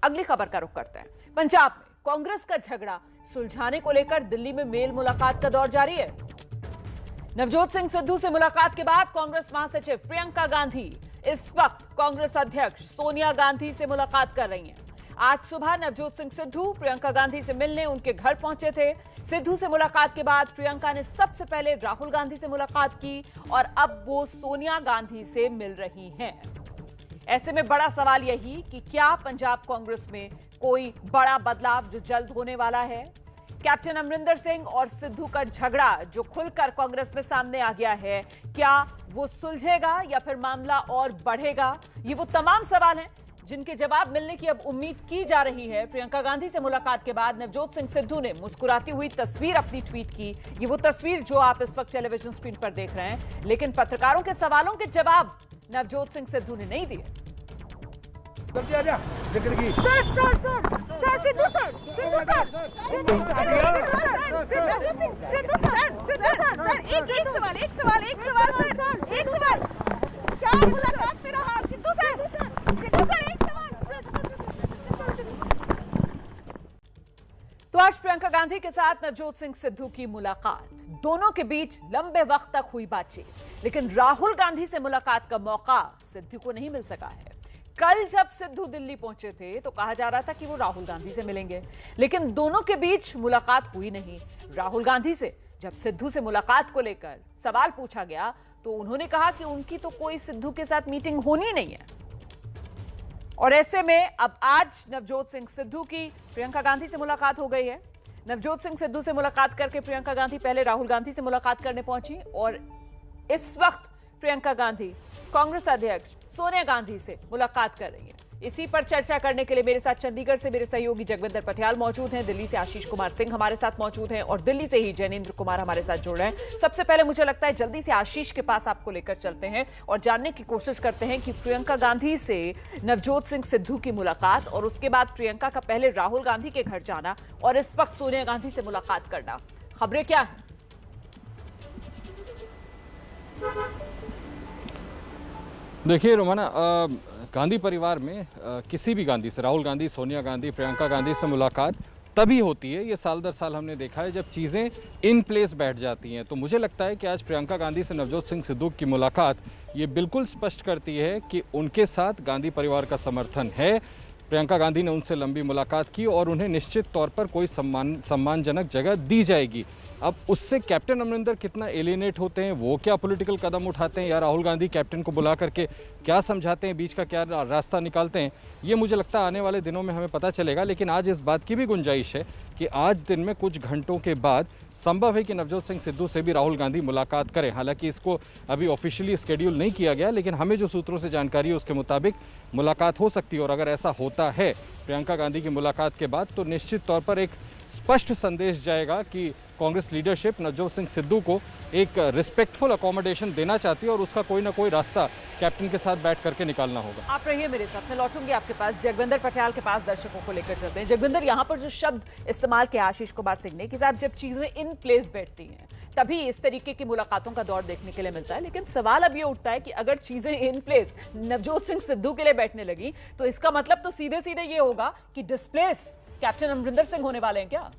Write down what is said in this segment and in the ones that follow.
अगली खबर का रुख करते हैं। पंजाब में कांग्रेस का झगड़ा सुलझाने को लेकर दिल्ली में मेल मुलाकात का दौर जारी है। नवजोत सिंह सिद्धू से मुलाकात के बाद कांग्रेस महासचिव प्रियंका गांधी इस वक्त कांग्रेस अध्यक्ष सोनिया गांधी से मुलाकात कर रही हैं। आज सुबह नवजोत सिंह सिद्धू प्रियंका गांधी से मिलने उनके घर पहुंचे थे। सिद्धू से मुलाकात के बाद प्रियंका ने सबसे पहले राहुल गांधी से मुलाकात की और अब वो सोनिया गांधी से मिल रही हैं। ऐसे में बड़ा सवाल यही कि क्या पंजाब कांग्रेस में कोई बड़ा बदलाव जो जल्द होने वाला है। कैप्टन अमरिंदर सिंह और सिद्धू का झगड़ा जो खुलकर कांग्रेस में सामने आ गया है, क्या वो सुलझेगा या फिर मामला और बढ़ेगा? ये वो तमाम सवाल हैं जिनके जवाब मिलने की अब उम्मीद की जा रही है। प्रियंका गांधी से मुलाकात के बाद नवजोत सिंह सिद्धू ने मुस्कुराती हुई तस्वीर अपनी ट्वीट की। ये वो तस्वीर जो आप इस वक्त टेलीविजन स्क्रीन पर देख रहे हैं, लेकिन पत्रकारों के सवालों के जवाब नवजोत सिंह सिद्धू ने नहीं दिए। तो आज प्रियंका गांधी के साथ नवजोत सिंह सिद्धू की मुलाकात, दोनों के बीच लंबे वक्त तक हुई बातचीत, लेकिन राहुल गांधी से मुलाकात का मौका सिद्धू को नहीं मिल सका है। कल जब सिद्धू दिल्ली पहुंचे थे तो कहा जा रहा था कि वो राहुल गांधी से मिलेंगे, लेकिन दोनों के बीच मुलाकात हुई नहीं। राहुल गांधी से जब सिद्धू से मुलाकात को लेकर सवाल पूछा गया तो उन्होंने कहा कि उनकी तो कोई सिद्धू के साथ मीटिंग होनी नहीं है। और ऐसे में अब आज नवजोत सिंह सिद्धू की प्रियंका गांधी से मुलाकात हो गई है। नवजोत सिंह सिद्धू से मुलाकात करके प्रियंका गांधी पहले राहुल गांधी से मुलाकात करने पहुंची और इस वक्त प्रियंका गांधी कांग्रेस अध्यक्ष सोनिया गांधी से मुलाकात कर रही है। इसी पर चर्चा करने के लिए मेरे साथ चंडीगढ़ से मेरे सहयोगी जगविंदर पटियाल मौजूद हैं, दिल्ली से आशीष कुमार सिंह हमारे साथ मौजूद हैं और दिल्ली से ही जैनेन्द्र कुमार हमारे साथ जुड़ रहे हैं। सबसे पहले मुझे लगता है जल्दी से आशीष के पास आपको लेकर चलते हैं और जानने की कोशिश करते हैं कि प्रियंका गांधी से नवजोत सिंह सिद्धू की मुलाकात और उसके बाद प्रियंका का पहले राहुल गांधी के घर जाना और इस वक्त सोनिया गांधी से मुलाकात करना, खबरें क्या है? देखिए रोमाना, गांधी परिवार में किसी भी गांधी से, राहुल गांधी, सोनिया गांधी, प्रियंका गांधी से मुलाकात तभी होती है, ये साल दर साल हमने देखा है, जब चीज़ें इन प्लेस बैठ जाती हैं। तो मुझे लगता है कि आज प्रियंका गांधी से नवजोत सिंह सिद्धू की मुलाकात ये बिल्कुल स्पष्ट करती है कि उनके साथ गांधी परिवार का समर्थन है। प्रियंका गांधी ने उनसे लंबी मुलाकात की और उन्हें निश्चित तौर पर कोई सम्मानजनक जगह दी जाएगी। अब उससे कैप्टन अमरिंदर कितना एलिनेट होते हैं, वो क्या पॉलिटिकल कदम उठाते हैं या राहुल गांधी कैप्टन को बुला करके क्या समझाते हैं, बीच का क्या रास्ता निकालते हैं, ये मुझे लगता है आने वाले दिनों में हमें पता चलेगा। लेकिन आज इस बात की भी गुंजाइश है कि आज दिन में कुछ घंटों के बाद संभव है कि नवजोत सिंह सिद्धू से भी राहुल गांधी मुलाकात करें। हालांकि इसको अभी ऑफिशियली शेड्यूल नहीं किया गया, लेकिन हमें जो सूत्रों से जानकारी है उसके मुताबिक मुलाकात हो सकती है। और अगर ऐसा होता है प्रियंका गांधी की मुलाकात के बाद, तो निश्चित तौर पर एक स्पष्ट संदेश जाएगा कि कांग्रेस लीडरशिप नवजोत सिंह सिद्धू को एक रिस्पेक्टफुल अकोमोडेशन देना चाहती है और उसका कोई ना कोई रास्ता कैप्टन के साथ बैठ करके निकालना होगा। आप रहिए मेरे साथ, मैं लौटूंगी आपके पास। जगविंदर पटियाल के पास दर्शकों को लेकर चलते हैं। जगविंदर, यहाँ पर जो शब्द इस्तेमाल किया आशीष कुमार सिंह ने कि साहब जब चीजें इन प्लेस बैठती हैं तभी इस तरीके की मुलाकातों का दौर देखने के लिए मिलता है, लेकिन सवाल अब ये उठता है कि अगर चीजें इन प्लेस नवजोत सिंह सिद्धू के लिए बैठने लगी तो इसका मतलब तो सीधे सीधे ये होगा कि डिस्प्लेस कैप्टन अमरिंदर सिंह होने वाले हैं क्या?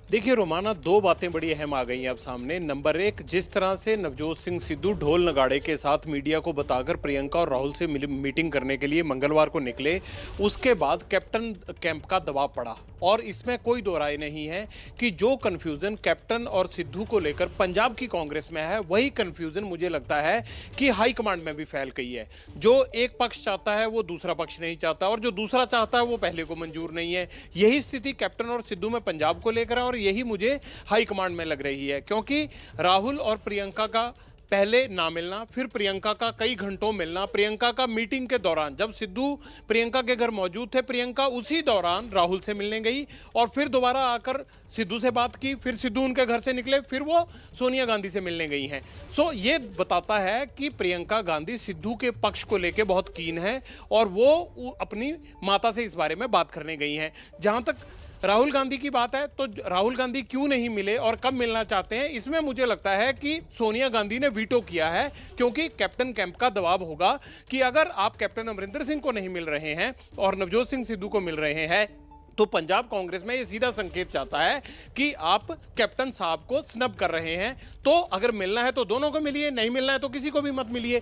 देखिए रोमाना, दो बातें बड़ी अहम आ गई हैं अब सामने। नंबर एक, जिस तरह से नवजोत सिंह सिद्धू ढोल नगाड़े के साथ मीडिया को बताकर प्रियंका और राहुल से मीटिंग करने के लिए मंगलवार को निकले, उसके बाद कैप्टन कैंप का दबाव पड़ा। और इसमें कोई दो राय नहीं है कि जो कन्फ्यूज़न कैप्टन और सिद्धू को लेकर पंजाब की कांग्रेस में है, वही कन्फ्यूज़न मुझे लगता है कि हाईकमांड में भी फैल गई है। जो एक पक्ष चाहता है वो दूसरा पक्ष नहीं चाहता, और जो दूसरा चाहता है वो पहले को मंजूर नहीं है। यही स्थिति कैप्टन और सिद्धू में पंजाब को लेकर है और यही मुझे हाईकमांड में लग रही है। क्योंकि राहुल और प्रियंका का पहले ना मिलना, फिर प्रियंका का कई घंटों मिलना, प्रियंका का मीटिंग के दौरान जब सिद्धू प्रियंका के घर मौजूद थे, प्रियंका उसी दौरान राहुल से मिलने गई और फिर दोबारा आकर सिद्धू से बात की, फिर सिद्धू उनके घर से निकले, फिर वो सोनिया गांधी से मिलने गई हैं। सो ये बताता है कि प्रियंका गांधी सिद्धू के पक्ष को लेकर बहुत कीन है और वो अपनी माता से इस बारे में बात करने गई हैं। जहाँ तक राहुल गांधी की बात है तो राहुल गांधी क्यों नहीं मिले और कब मिलना चाहते हैं, इसमें मुझे लगता है कि सोनिया गांधी ने वीटो किया है, क्योंकि कैप्टन कैंप का दबाव होगा कि अगर आप कैप्टन अमरिंदर सिंह को नहीं मिल रहे हैं और नवजोत सिंह सिद्धू को मिल रहे हैं तो पंजाब कांग्रेस में ये सीधा संकेत चाहता है कि आप कैप्टन साहब को स्नब कर रहे हैं। तो अगर मिलना है तो दोनों को मिलिए, नहीं मिलना है तो किसी को भी मत मिलिए।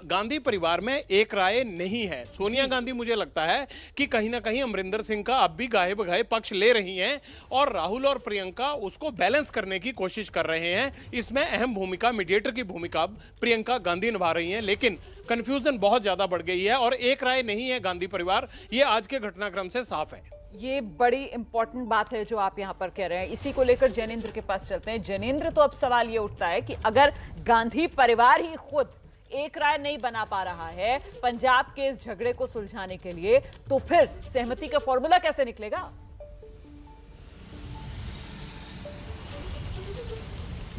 गांधी परिवार में एक राय नहीं है। सोनिया गांधी मुझे लगता है कि कहीं ना कहीं अमरिंदर सिंह का अब भी गाहे बगाहे पक्ष ले रही हैं और राहुल और प्रियंका उसको बैलेंस करने की कोशिश कर रहे हैं। इसमें अहम भूमिका, मीडिएटर की भूमिका प्रियंका गांधी निभा रही हैं, लेकिन कंफ्यूजन बहुत ज्यादा बढ़ गई है और एक राय नहीं है गांधी परिवार, ये आज के घटनाक्रम से साफ है। ये बड़ी इंपॉर्टेंट बात है जो आप यहां पर कह रहे हैं। इसी को लेकर जैनेंद्र के पास चलते हैं। जैनेंद्र, तो अब सवाल ये उठता है कि अगर गांधी परिवार ही खुद एक राय नहीं बना पा रहा है पंजाब के इस झगड़े को सुलझाने के लिए, तो फिर सहमति का फॉर्मूला कैसे निकलेगा?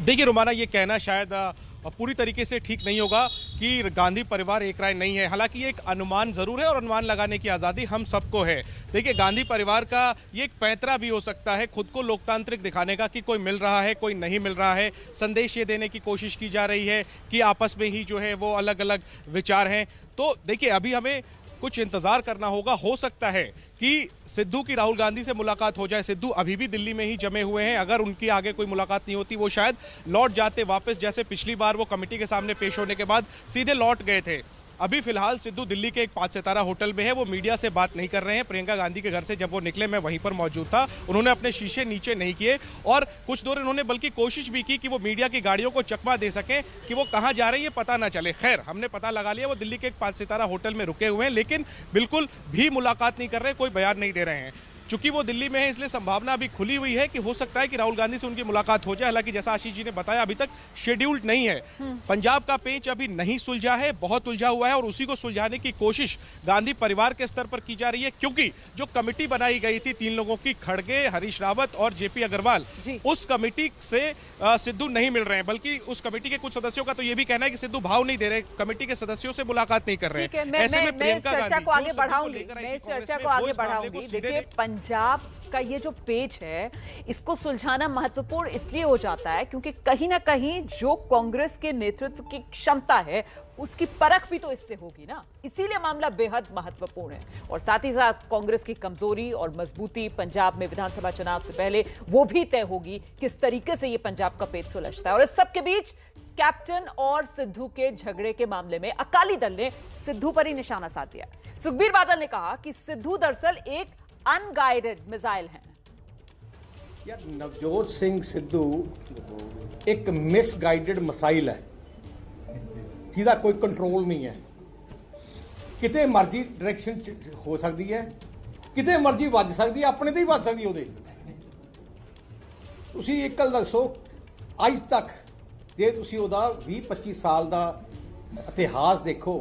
देखिए रोमाना, ये कहना शायद पूरी तरीके से ठीक नहीं होगा कि गांधी परिवार एक राय नहीं है। हालांकि ये एक अनुमान जरूर है और अनुमान लगाने की आज़ादी हम सबको है। देखिए, गांधी परिवार का ये एक पैंतरा भी हो सकता है खुद को लोकतांत्रिक दिखाने का कि कोई मिल रहा है, कोई नहीं मिल रहा है। संदेश ये देने की कोशिश की जा रही है कि आपस में ही जो है वो अलग अलग विचार हैं। तो देखिए, अभी हमें कुछ इंतजार करना होगा। हो सकता है कि सिद्धू की राहुल गांधी से मुलाकात हो जाए। सिद्धू अभी भी दिल्ली में ही जमे हुए हैं। अगर उनकी आगे कोई मुलाकात नहीं होती, वो शायद लौट जाते वापस, जैसे पिछली बार वो कमेटी के सामने पेश होने के बाद सीधे लौट गए थे। अभी फिलहाल सिद्धू दिल्ली के एक 5 सितारा होटल में है। वो मीडिया से बात नहीं कर रहे हैं। प्रियंका गांधी के घर से जब वो निकले, मैं वहीं पर मौजूद था, उन्होंने अपने शीशे नीचे नहीं किए और कुछ देर उन्होंने बल्कि कोशिश भी की कि वो मीडिया की गाड़ियों को चकमा दे सकें कि वो कहाँ जा रही है पता ना चले। खैर, हमने पता लगा लिया, वो दिल्ली के एक 5 सितारा होटल में रुके हुए हैं, लेकिन बिल्कुल भी मुलाकात नहीं कर रहे, कोई बयान नहीं दे रहे हैं। चूंकि वो दिल्ली में है, इसलिए संभावना अभी खुली हुई है कि हो सकता है कि राहुल गांधी से उनकी मुलाकात हो जाए। हालांकि जैसा आशीष जी ने बताया, अभी तक शेड्यूल्ड नहीं है। पंजाब का पेच अभी नहीं सुलझा है, बहुत उलझा हुआ है और उसी को सुलझाने की कोशिश गांधी परिवार के स्तर पर की जा रही है। क्योंकि जो कमेटी बनाई गई थी 3 लोगों की, खड़गे, हरीश रावत और जेपी अग्रवाल, उस कमेटी से सिद्धू नहीं मिल रहे हैं। बल्कि उस कमेटी के कुछ सदस्यों का तो ये भी कहना है कि सिद्धू भाव नहीं दे रहे, कमेटी के सदस्यों से मुलाकात नहीं कर रहे हैं। ऐसे में प्रियंका गांधी चर्चा को आगे बढ़ाऊंगी। देखिए, पंजाब का ये जो पेच है, इसको सुलझाना महत्वपूर्ण इसलिए हो जाता है क्योंकि कहीं ना कहीं जो कांग्रेस के नेतृत्व की क्षमता है उसकी परख भी तो इससे होगी ना। इसीलिए मामला बेहद महत्वपूर्ण है। और साथ ही साथ कांग्रेस की कमजोरी और मजबूती पंजाब में विधानसभा चुनाव से पहले वो भी तय होगी, किस तरीके से ये पंजाब का पेच सुलझता है। और इस सब के बीच कैप्टन और सिद्धू के झगड़े के मामले में अकाली दल ने सिद्धू पर ही निशाना साध दिया। सुखबीर बादल ने कहा कि सिद्धू दरअसल एक अनगाइडेड मिसाइल हैं। यार, नवजोत सिंह सिद्धू एक मिसगाइडेड मिसाइल है ਜਿਹਦਾ ਕੋਈ ਕੰਟਰੋਲ ਨਹੀਂ ਹੈ। ਕਿਤੇ ਮਰਜ਼ੀ ਡਾਇਰੈਕਸ਼ਨ ਹੋ ਸਕਦੀ ਹੈ, ਕਿਤੇ ਮਰਜ਼ੀ ਵੱਜ ਸਕਦੀ ਹੈ, ਆਪਣੇ ਤੇ ਹੀ ਵੱਜ ਸਕਦੀ ਉਹਦੇ। ਤੁਸੀਂ ਇੱਕ ਗੱਲ ਦੱਸੋ, ਅੱਜ ਤੱਕ ਜੇ ਤੁਸੀਂ ਉਹਦਾ 20-25 ਸਾਲ ਦਾ ਇਤਿਹਾਸ ਦੇਖੋ,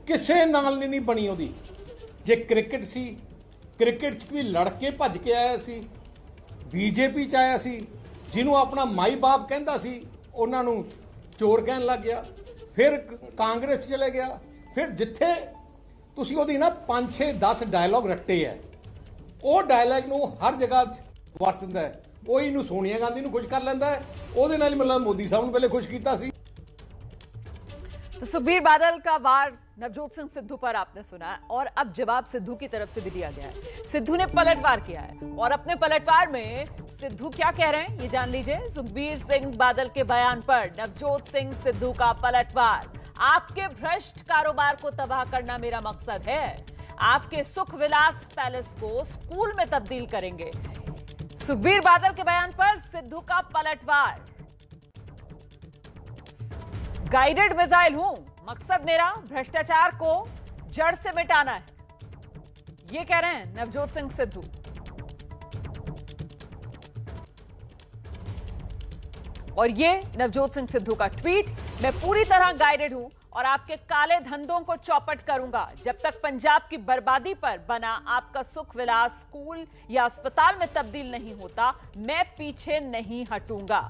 ਕਿਸੇ ਨਾਲ ਨਹੀਂ ਬਣੀ ਉਹਦੀ। ਜੇ ਕ੍ਰਿਕਟ ਸੀ, ਕ੍ਰਿਕਟ 'ਚ ਵੀ ਲੜ ਕੇ ਭੱਜ ਕੇ ਆਇਆ ਸੀ, ਬੀਜੇਪੀ 'ਚ ਆਇਆ ਸੀ, ਜਿਹਨੂੰ ਆਪਣਾ ਮਾਈ ਬਾਪ ਕਹਿੰਦਾ ਸੀ ਉਹਨਾਂ ਨੂੰ ਚੋਰ ਕਹਿਣ ਲੱਗ ਗਿਆ, फिर कांग्रेस चले गया, फिर जिथे तुसी ओदी ना 5-6-10 डायलॉग रट्टे है, वो डायलॉग नू हर जगह वरतदा है। ਉਹੀ ਨੂੰ सोनिया गांधी ਨੂੰ खुश कर लेंदा है, ਉਹਦੇ ਨਾਲ मतलब मोदी साहब ਨੂੰ पहले खुश कीता सी। तो सुखबीर बादल का वार नवजोत सिंह सिद्धू पर आपने सुना और अब जवाब सिद्धू की तरफ से भी दिया गया है। सिद्धू ने पलटवार किया है और अपने पलटवार में सिद्धू क्या कह रहे हैं ये जान लीजिए। सुखबीर सिंह बादल के बयान पर नवजोत सिंह सिद्धू का पलटवार। आपके भ्रष्ट कारोबार को तबाह करना मेरा मकसद है। आपके सुख विलास पैलेस को स्कूल में तब्दील करेंगे। सुखबीर बादल के बयान पर सिद्धू का पलटवार। गाइडेड मिसाइल हूं, मकसद मेरा भ्रष्टाचार को जड़ से मिटाना है, ये कह रहे हैं नवजोत सिंह सिद्धू। और ये नवजोत सिंह सिद्धू का ट्वीट, मैं पूरी तरह गाइडेड हूं और आपके काले धंधों को चौपट करूंगा। जब तक पंजाब की बर्बादी पर बना आपका सुख विलास स्कूल या अस्पताल में तब्दील नहीं होता, मैं पीछे नहीं हटूंगा।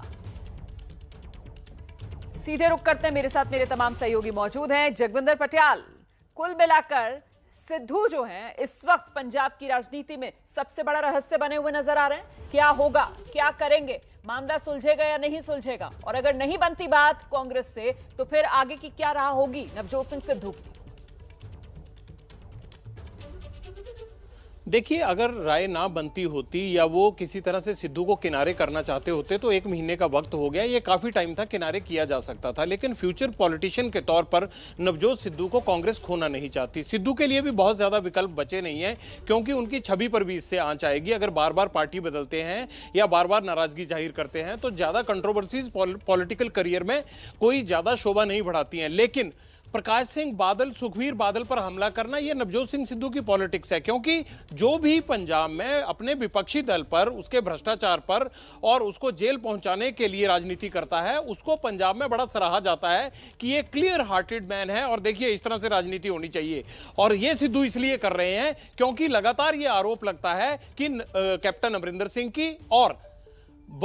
सीधे रुक करते हैं, मेरे साथ मेरे तमाम सहयोगी मौजूद हैं। जगविंदर पटियाल, कुल मिलाकर सिद्धू जो हैं इस वक्त पंजाब की राजनीति में सबसे बड़ा रहस्य बने हुए नजर आ रहे हैं। क्या होगा, क्या करेंगे, मामला सुलझेगा या नहीं सुलझेगा, और अगर नहीं बनती बात कांग्रेस से तो फिर आगे की क्या राह होगी नवजोत सिंह सिद्धू की। देखिए, अगर राय ना बनती होती या वो किसी तरह से सिद्धू को किनारे करना चाहते होते तो 1 महीने का वक्त हो गया, ये काफी टाइम था, किनारे किया जा सकता था। लेकिन फ्यूचर पॉलिटिशियन के तौर पर नवजोत सिद्धू को कांग्रेस खोना नहीं चाहती। सिद्धू के लिए भी बहुत ज्यादा विकल्प बचे नहीं है, क्योंकि उनकी छवि पर भी इससे आंच आएगी। अगर बार बार पार्टी बदलते हैं या बार बार नाराजगी जाहिर करते हैं तो ज्यादा कंट्रोवर्सीज पॉलिटिकल करियर में कोई ज्यादा शोभा नहीं बढ़ाती हैं। लेकिन प्रकाश सिंह बादल, सुखबीर बादल पर हमला करना, यह नवजोत सिंह सिद्धू की पॉलिटिक्स है। क्योंकि जो भी पंजाब में अपने विपक्षी दल पर, उसके भ्रष्टाचार पर और उसको जेल पहुंचाने के लिए राजनीति करता है, उसको पंजाब में बड़ा सराहा जाता है कि ये क्लियर हार्टेड मैन है और देखिए इस तरह से राजनीति होनी चाहिए। और ये सिद्धू इसलिए कर रहे हैं क्योंकि लगातार ये आरोप लगता है कि कैप्टन अमरिंदर सिंह की और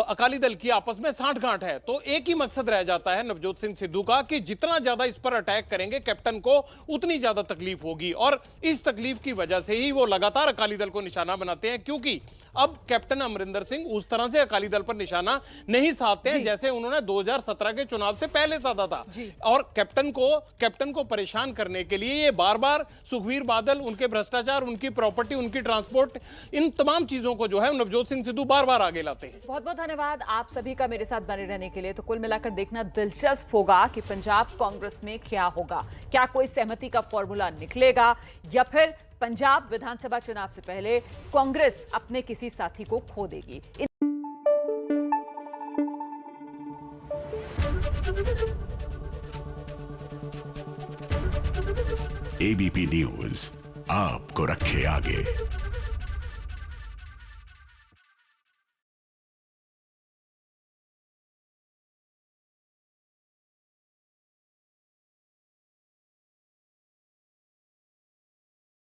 अकाली दल की आपस में सांठगांठ है। तो एक ही मकसद रह जाता है नवजोत सिंह सिद्धू का कि जितना ज्यादा इस पर अटैक करेंगे कैप्टन को, उतनी ज्यादा तकलीफ होगी। और इस तकलीफ की वजह से ही वो लगातार अकाली दल को निशाना बनाते हैं, क्योंकि अब कैप्टन अमरिंदर सिंह उस तरह से अकाली दल पर निशाना नहीं साधते हैं जैसे उन्होंने 2017 के चुनाव से पहले साधा था। और कैप्टन को परेशान करने के लिए ये बार बार सुखबीर बादल, उनके भ्रष्टाचार, उनकी प्रॉपर्टी, उनकी ट्रांसपोर्ट, इन तमाम चीजों को जो है नवजोत सिंह सिद्धू बार बार आगे लाते हैं। बहुत बहुत धन्यवाद आप सभी का मेरे साथ बने रहने के लिए। तो कुल मिलाकर देखना दिलचस्प होगा कि पंजाब कांग्रेस में क्या होगा। क्या कोई सहमति का फॉर्मूला निकलेगा या फिर पंजाब विधानसभा चुनाव से पहले कांग्रेस अपने किसी साथी को खो देगी। एबीपी न्यूज आपको रखे आगे।